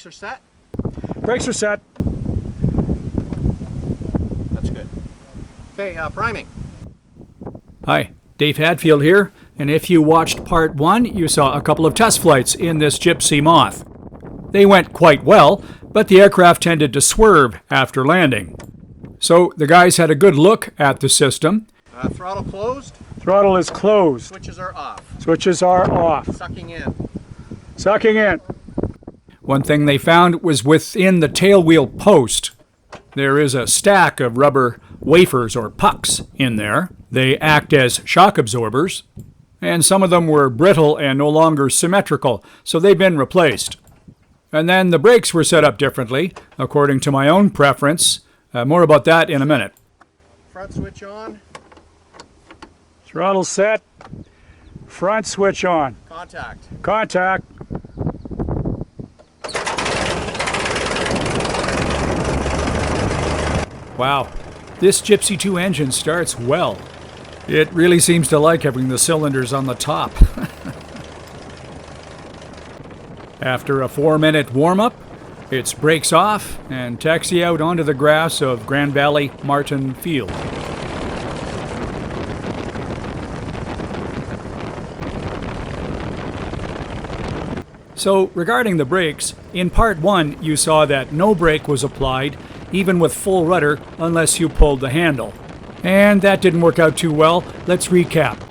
Brakes are set? Brakes are set. That's good. Okay, priming. Hi, Dave Hadfield here, and if you watched part 1, you saw a couple of test flights in this Gipsy Moth. They went quite well, but the aircraft tended to swerve after landing. So the guys had a good look at the system. Throttle closed. Throttle is closed. Switches are off. Switches are off. Sucking in. Sucking in. One thing they found was within the tailwheel post, there is a stack of rubber wafers or pucks in there. They act as shock absorbers, and some of them were brittle and no longer symmetrical, so they've been replaced. And then the brakes were set up differently, according to my own preference. More about that in a minute. Front switch on. Throttle set. Front switch on. Contact. Contact. Wow, this Gipsy 2 engine starts well. It really seems to like having the cylinders on the top. After a 4-minute warm-up, it's brakes off and taxi out onto the grass of Grand Valley Martin Field. So, regarding the brakes, in part 1 you saw that no brake was applied, even with full rudder, unless you pulled the handle. And that didn't work out too well. Let's recap.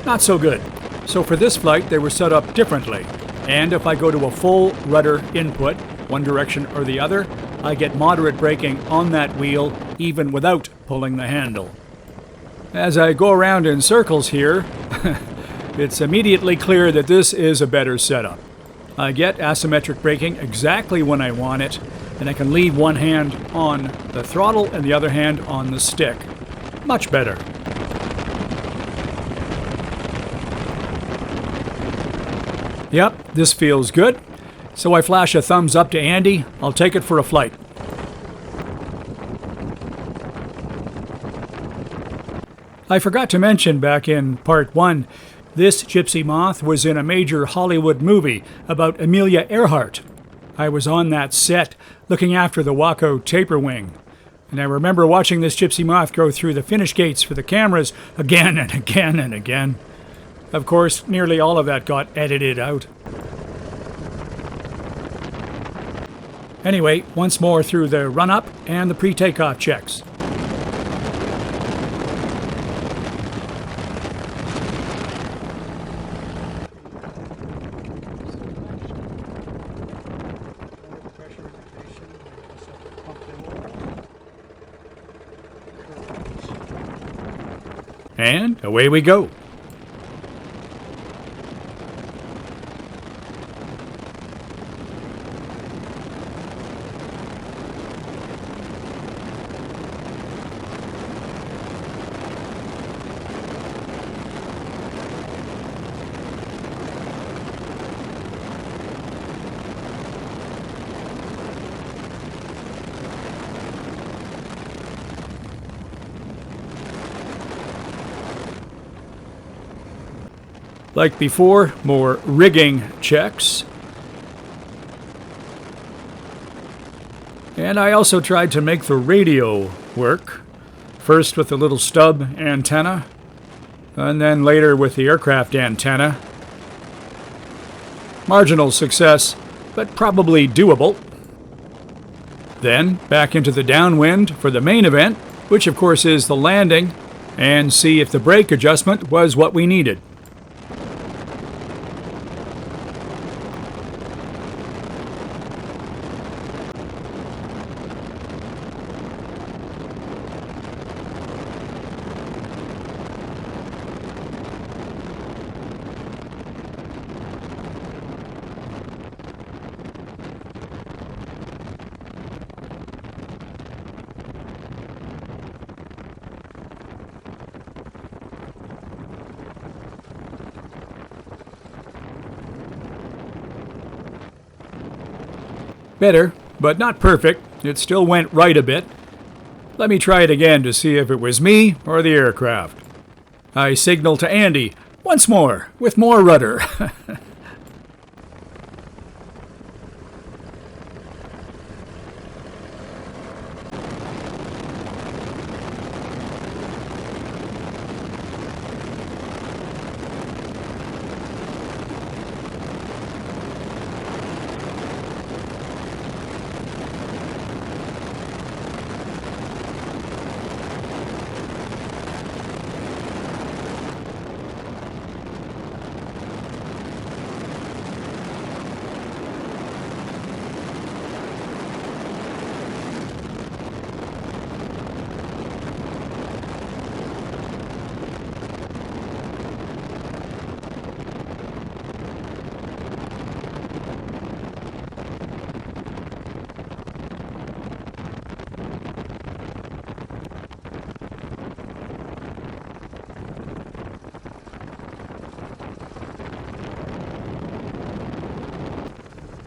Not so good. So for this flight, they were set up differently. And if I go to a full rudder input, one direction or the other, I get moderate braking on that wheel, even without pulling the handle. As I go around in circles here, it's immediately clear that this is a better setup. I get asymmetric braking exactly when I want it, and I can leave one hand on the throttle and the other hand on the stick. Much better. Yep, this feels good. So I flash a thumbs up to Andy. I'll take it for a flight. I forgot to mention back in part 1, this Gipsy Moth was in a major Hollywood movie about Amelia Earhart. I was on that set looking after the Waco taper wing. And I remember watching this Gipsy Moth go through the finish gates for the cameras again and again and again. Of course, nearly all of that got edited out. Anyway, once more through the run-up and the pre-takeoff checks. And away we go. Like before, more rigging checks. And I also tried to make the radio work. First with the little stub antenna, and then later with the aircraft antenna. Marginal success, but probably doable. Then back into the downwind for the main event, which of course is the landing, and see if the brake adjustment was what we needed. Better, but not perfect. It still went right a bit. Let me try it again to see if it was me or the aircraft. I signal to Andy, once more, with more rudder.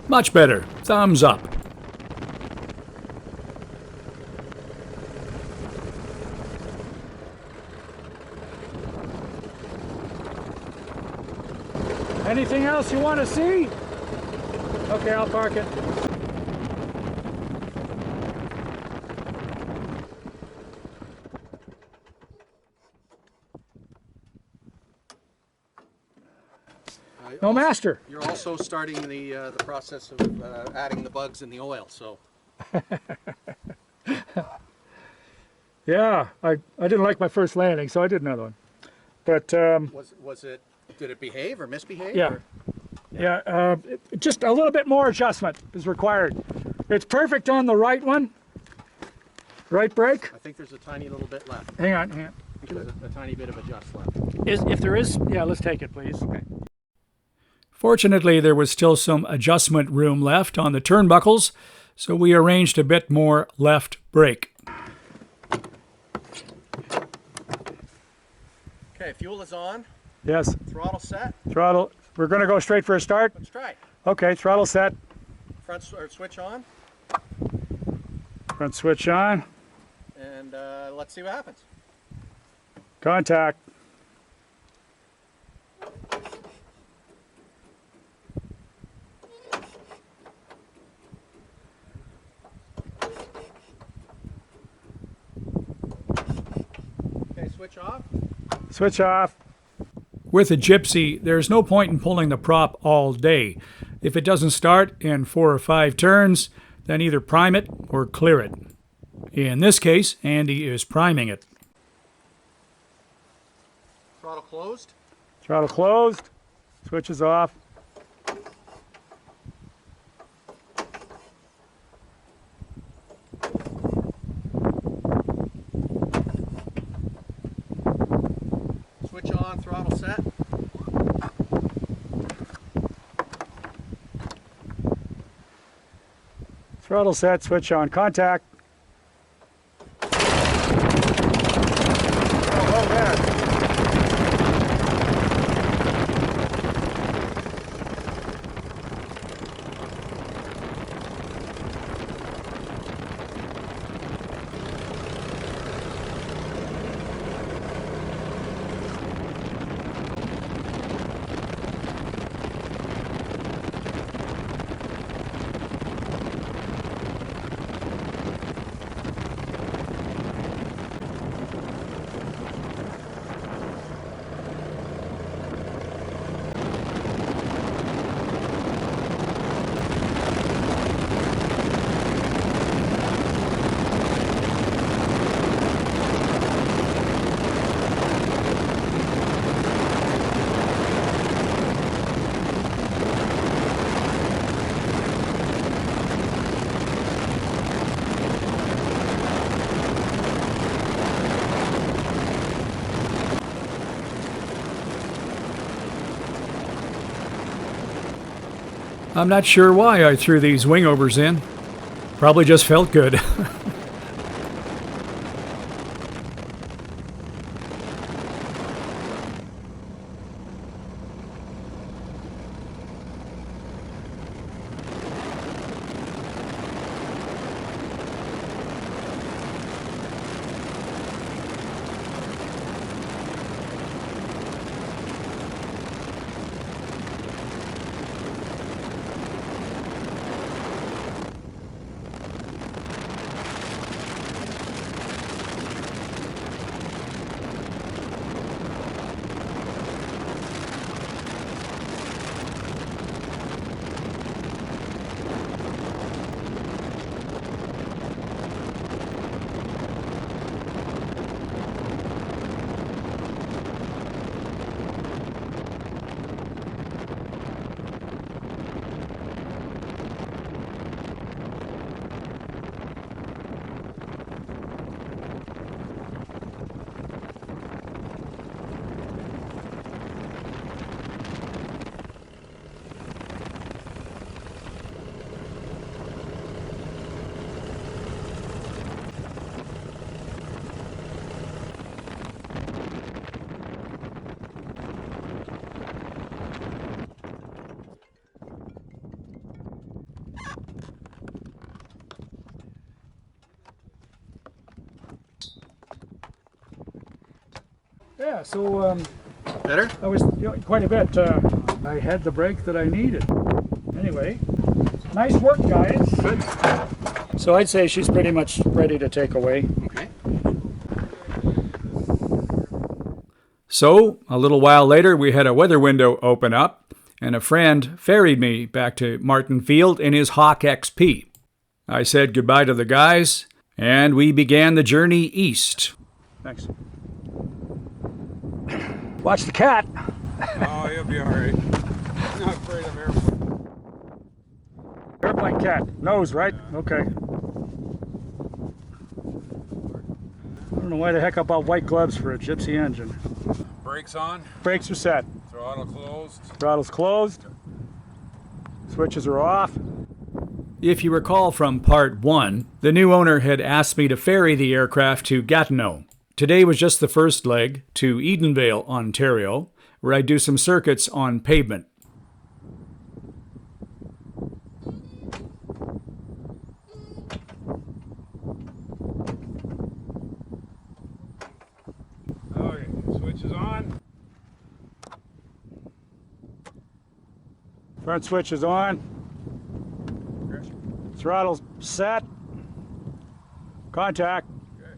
Much better. Thumbs up. Anything else you want to see? Okay, I'll park it. No master. You're also starting the process of adding the bugs in the oil, so. Yeah, I didn't like my first landing, so I did another one. But Did it behave or misbehave? yeah, Or? yeah, just a little bit more adjustment is required. It's perfect on the right one. Right brake. I think there's a tiny little bit left. Hang on, hang on. There's a tiny bit of adjust left. If there is, yeah, let's take it, please. Okay. Fortunately, there was still some adjustment room left on the turnbuckles, so we arranged a bit more left brake. Okay, fuel is on. Yes. Throttle set. Throttle. We're going to go straight for a start. Let's try. Okay, throttle set. Switch on, Front switch on. and let's see what happens. Contact. Okay, switch off. Switch off. With a Gipsy, there's no point in pulling the prop all day. If it doesn't start in 4 or 5 turns, then either prime it or clear it. In this case, Andy is priming it. Throttle closed. Throttle closed. Switch is off. Switch on, throttle set. Throttle set. Switch on. Contact. Oh, there. I'm not sure why I threw these wingovers in. Probably just felt good. Yeah, so Better? I was quite a bit. I had the break that I needed. Anyway, nice work, guys. Good. So I'd say she's pretty much ready to take away. Okay. So, a little while later, we had a weather window open up, and a friend ferried me back to Martin Field in his Hawk XP. I said goodbye to the guys, and we began the journey east. Thanks. Watch the cat. Oh, you'll be all right. I'm not afraid of airplanes. Airplane cat. Nose, right? Okay. I don't know why the heck I bought white gloves for a Gipsy engine. Brakes on, Brakes are set. throttle closed. Throttle's closed. Switches are off. If you recall from part 1, the new owner had asked me to ferry the aircraft to Gatineau. Today was just the first leg to Edenvale, Ontario, where I do some circuits on pavement. Okay, switch is on. Front switch is on. Throttle's set. Contact. Okay.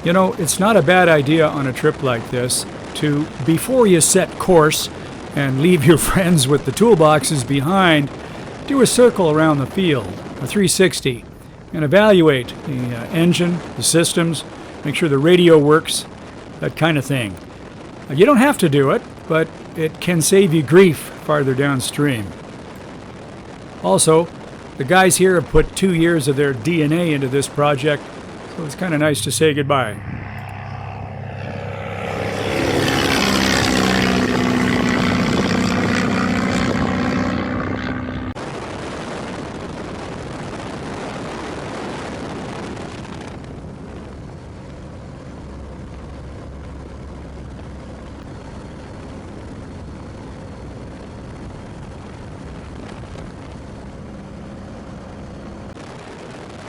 You know, it's not a bad idea on a trip like this to, before you set course and leave your friends with the toolboxes behind, do a circle around the field, a 360, and evaluate the engine, the systems, make sure the radio works, that kind of thing. You don't have to do it, but it can save you grief farther downstream. Also, the guys here have put 2 years of their DNA into this project, so it's kind of nice to say goodbye.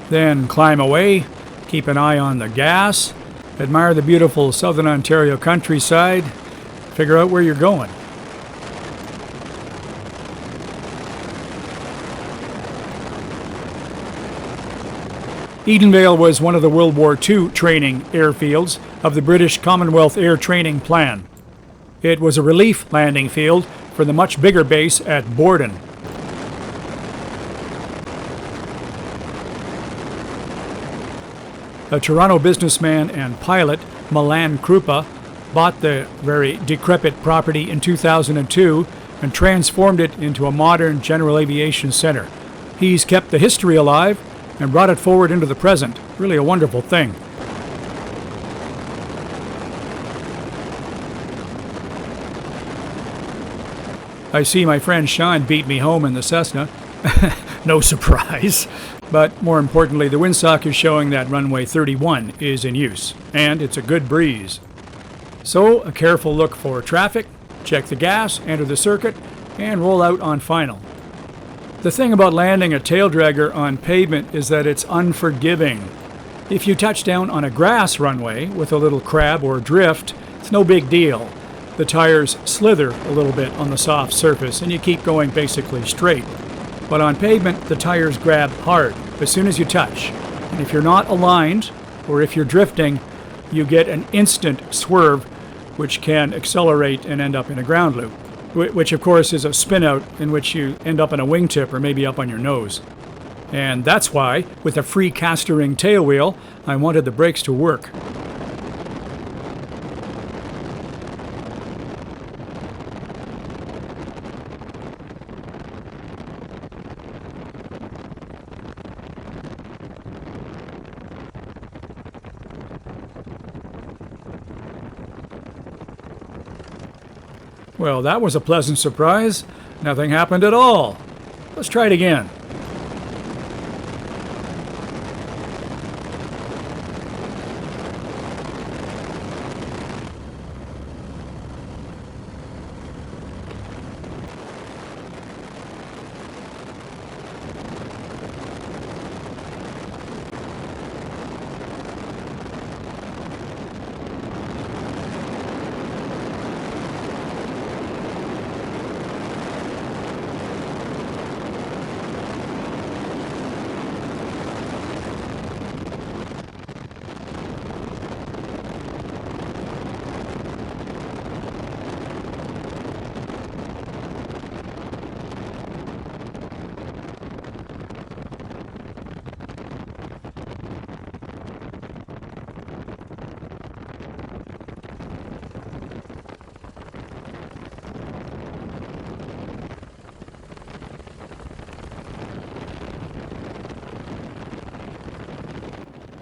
Then climb away, keep an eye on the gas, admire the beautiful southern Ontario countryside, figure out where you're going. Edenvale was one of the World War II training airfields of the British Commonwealth Air Training Plan. It was a relief landing field for the much bigger base at Borden. A Toronto businessman and pilot, Milan Krupa, bought the very decrepit property in 2002 and transformed it into a modern general aviation center. He's kept the history alive and brought it forward into the present. Really a wonderful thing. I see my friend Sean beat me home in the Cessna. No surprise. But more importantly, the windsock is showing that runway 31 is in use, and it's a good breeze. So, a careful look for traffic, check the gas, enter the circuit, and roll out on final. The thing about landing a tail dragger on pavement is that it's unforgiving. If you touch down on a grass runway with a little crab or drift, it's no big deal. The tires slither a little bit on the soft surface and you keep going basically straight. But on pavement, the tires grab hard as soon as you touch. And if you're not aligned, or if you're drifting, you get an instant swerve, which can accelerate and end up in a ground loop, which of course is a spin out in which you end up in a wingtip or maybe up on your nose. And that's why, with a free caster ring tail wheel, I wanted the brakes to work. Well, that was a pleasant surprise. Nothing happened at all. Let's try it again.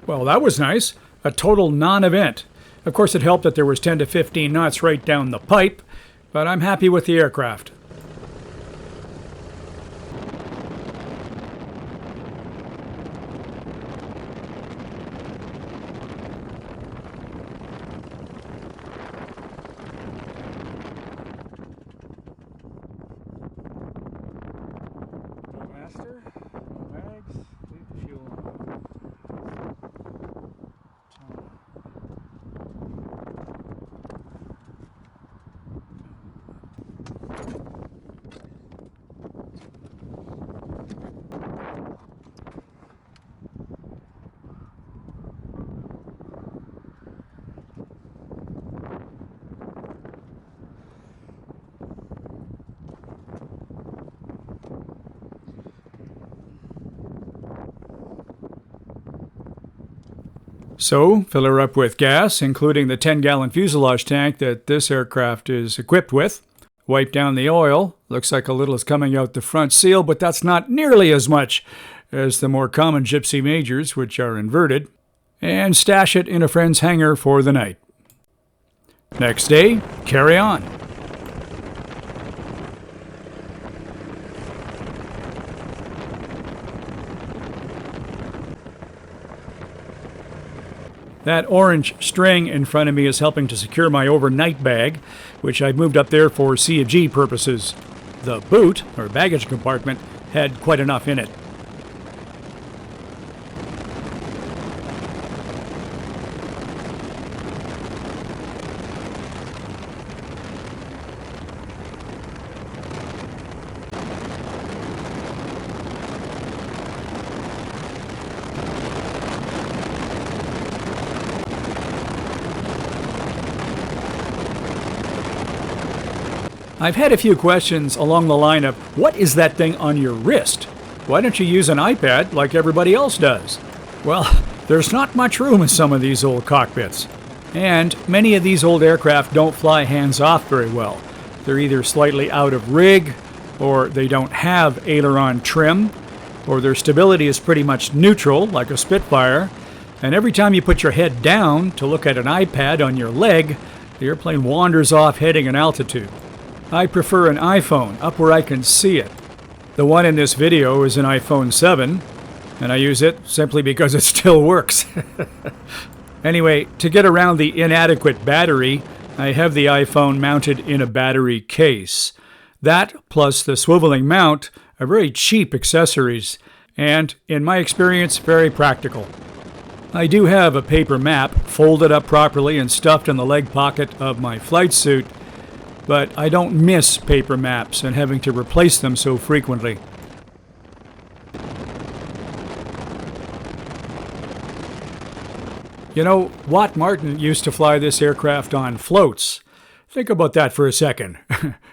Well, that was nice. A total non-event. Of course, it helped that there was 10 to 15 knots right down the pipe, but I'm happy with the aircraft. Master, mags, leave the fuel on. So, fill her up with gas, including the 10-gallon fuselage tank that this aircraft is equipped with. Wipe down the oil. Looks like a little is coming out the front seal, but that's not nearly as much as the more common Gipsy Majors, which are inverted. And stash it in a friend's hangar for the night. Next day, carry on. That orange string in front of me is helping to secure my overnight bag, which I moved up there for C&G purposes. The boot, or baggage compartment, had quite enough in it. I've had a few questions along the line of, what is that thing on your wrist? Why don't you use an iPad like everybody else does? Well, there's not much room in some of these old cockpits. And many of these old aircraft don't fly hands-off very well. They're either slightly out of rig, or they don't have aileron trim, or their stability is pretty much neutral, like a Spitfire. And every time you put your head down to look at an iPad on your leg, the airplane wanders off heading and altitude. I prefer an iPhone, up where I can see it. The one in this video is an iPhone 7, and I use it simply because it still works. Anyway, to get around the inadequate battery, I have the iPhone mounted in a battery case. That, plus the swiveling mount, are very cheap accessories, and, in my experience, very practical. I do have a paper map folded up properly and stuffed in the leg pocket of my flight suit, but I don't miss paper maps and having to replace them so frequently. You know, Watt Martin used to fly this aircraft on floats. Think about that for a second.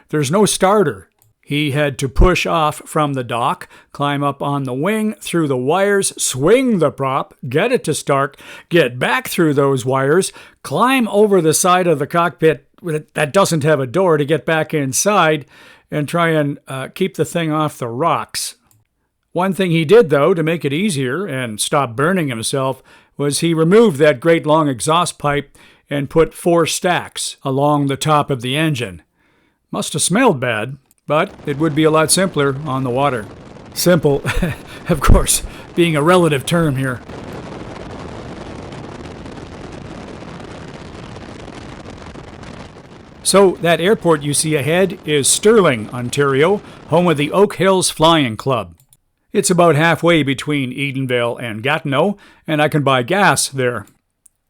There's no starter. He had to push off from the dock, climb up on the wing, through the wires, swing the prop, get it to start, get back through those wires, climb over the side of the cockpit that doesn't have a door to get back inside, and try and keep the thing off the rocks. One thing he did, though, to make it easier and stop burning himself, was he removed that great long exhaust pipe and put 4 stacks along the top of the engine. Must have smelled bad, but it would be a lot simpler on the water. Simple, of course, being a relative term here. So, that airport you see ahead is Stirling, Ontario, home of the Oak Hills Flying Club. It's about halfway between Edenvale and Gatineau, and I can buy gas there.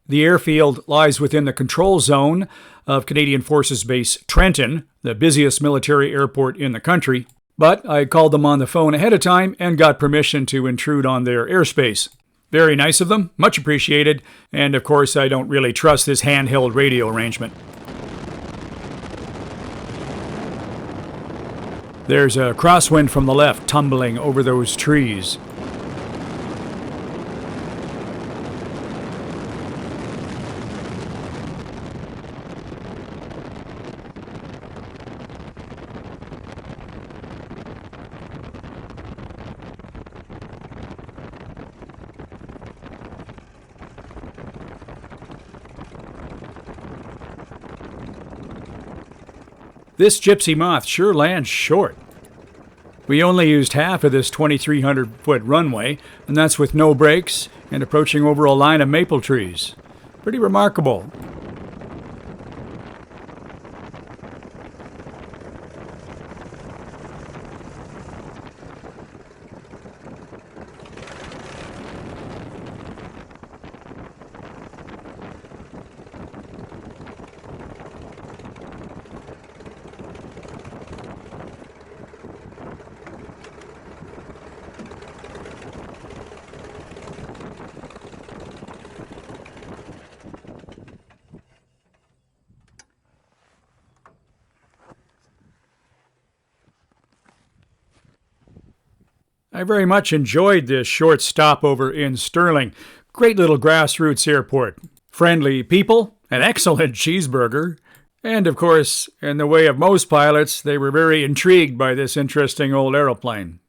The airfield lies within the control zone of Canadian Forces Base Trenton, the busiest military airport in the country, but I called them on the phone ahead of time and got permission to intrude on their airspace. Very nice of them, much appreciated, and of course I don't really trust this handheld radio arrangement. There's a crosswind from the left tumbling over those trees. This Gipsy Moth sure lands short. We only used half of this 2,300-foot runway, and that's with no brakes and approaching over a line of maple trees. Pretty remarkable. I very much enjoyed this short stopover in Stirling. Great little grassroots airport. Friendly people, an excellent cheeseburger, and of course, in the way of most pilots, they were very intrigued by this interesting old aeroplane.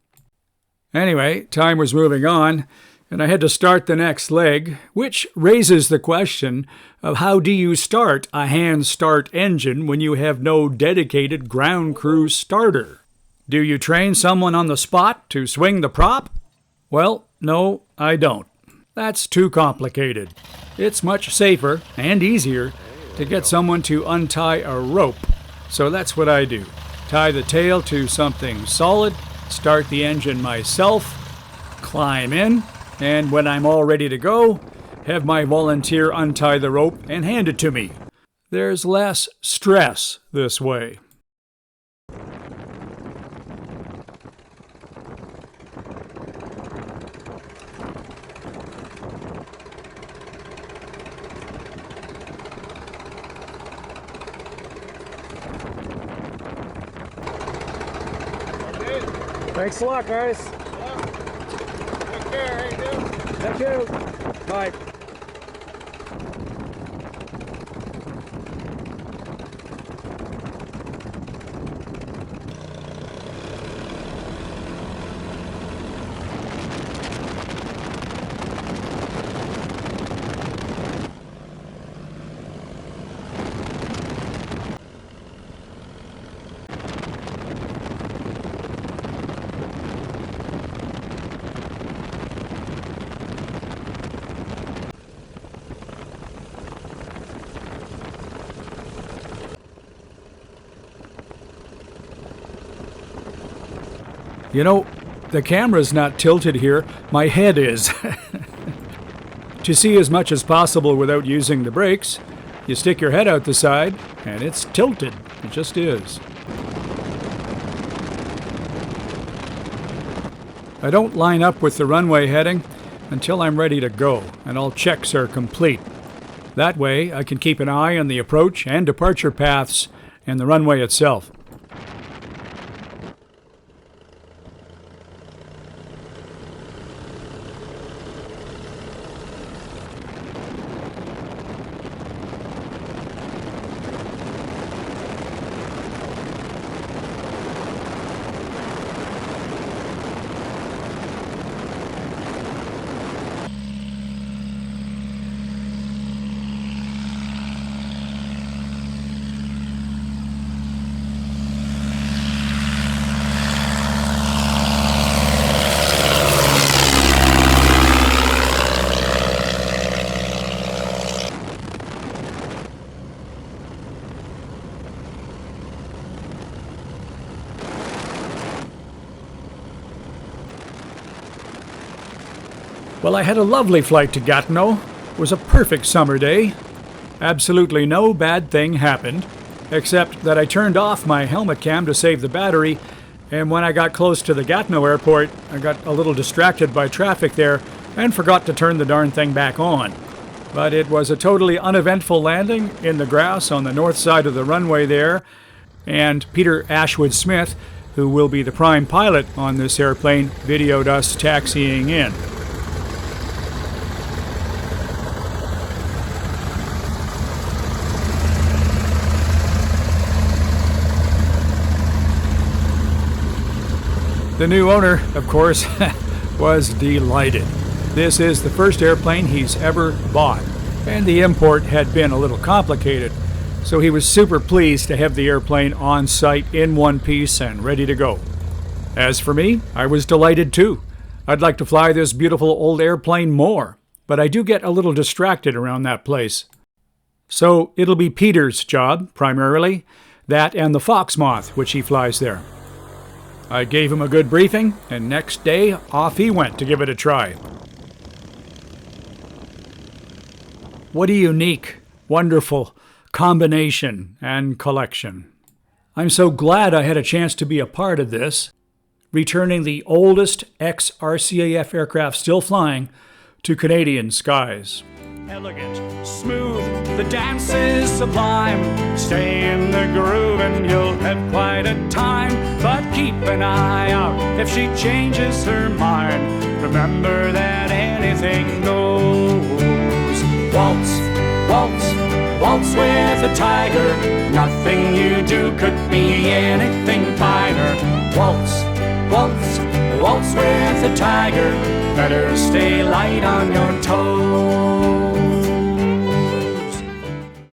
Anyway, time was moving on, and I had to start the next leg, which raises the question of how do you start a hand start engine when you have no dedicated ground crew starter? Do you train someone on the spot to swing the prop? Well, no, I don't. That's too complicated. It's much safer and easier to get someone to untie a rope. So that's what I do. Tie the tail to something solid, start the engine myself, climb in, and when I'm all ready to go, have my volunteer untie the rope and hand it to me. There's less stress this way. Thanks a lot, guys. Take care, how you doing? Thank you. Bye. You know, the camera's not tilted here, my head is. To see as much as possible without using the brakes, you stick your head out the side, and it's tilted. It just is. I don't line up with the runway heading until I'm ready to go, and all checks are complete. That way, I can keep an eye on the approach and departure paths and the runway itself. Well, I had a lovely flight to Gatineau. It was a perfect summer day. Absolutely no bad thing happened, except that I turned off my helmet cam to save the battery, and when I got close to the Gatineau airport, I got a little distracted by traffic there and forgot to turn the darn thing back on. But it was a totally uneventful landing in the grass on the north side of the runway there, and Peter Ashwood Smith, who will be the prime pilot on this airplane, videoed us taxiing in. The new owner, of course, was delighted. This is the first airplane he's ever bought, and the import had been a little complicated, so he was super pleased to have the airplane on site in one piece and ready to go. As for me, I was delighted too. I'd like to fly this beautiful old airplane more, but I do get a little distracted around that place. So it'll be Peter's job, primarily, that and the Fox Moth, which he flies there. I gave him a good briefing, and next day, off he went to give it a try. What a unique, wonderful combination and collection. I'm so glad I had a chance to be a part of this, returning the oldest ex-RCAF aircraft still flying to Canadian skies. Elegant, smooth, the dance is sublime. Stay in the groove and you'll have quite a time. But keep an eye out if she changes her mind. Remember that anything goes. Waltz, waltz, waltz with a tiger. Nothing you do could be anything finer. Waltz, waltz, waltz with a tiger. Better stay light on your toes.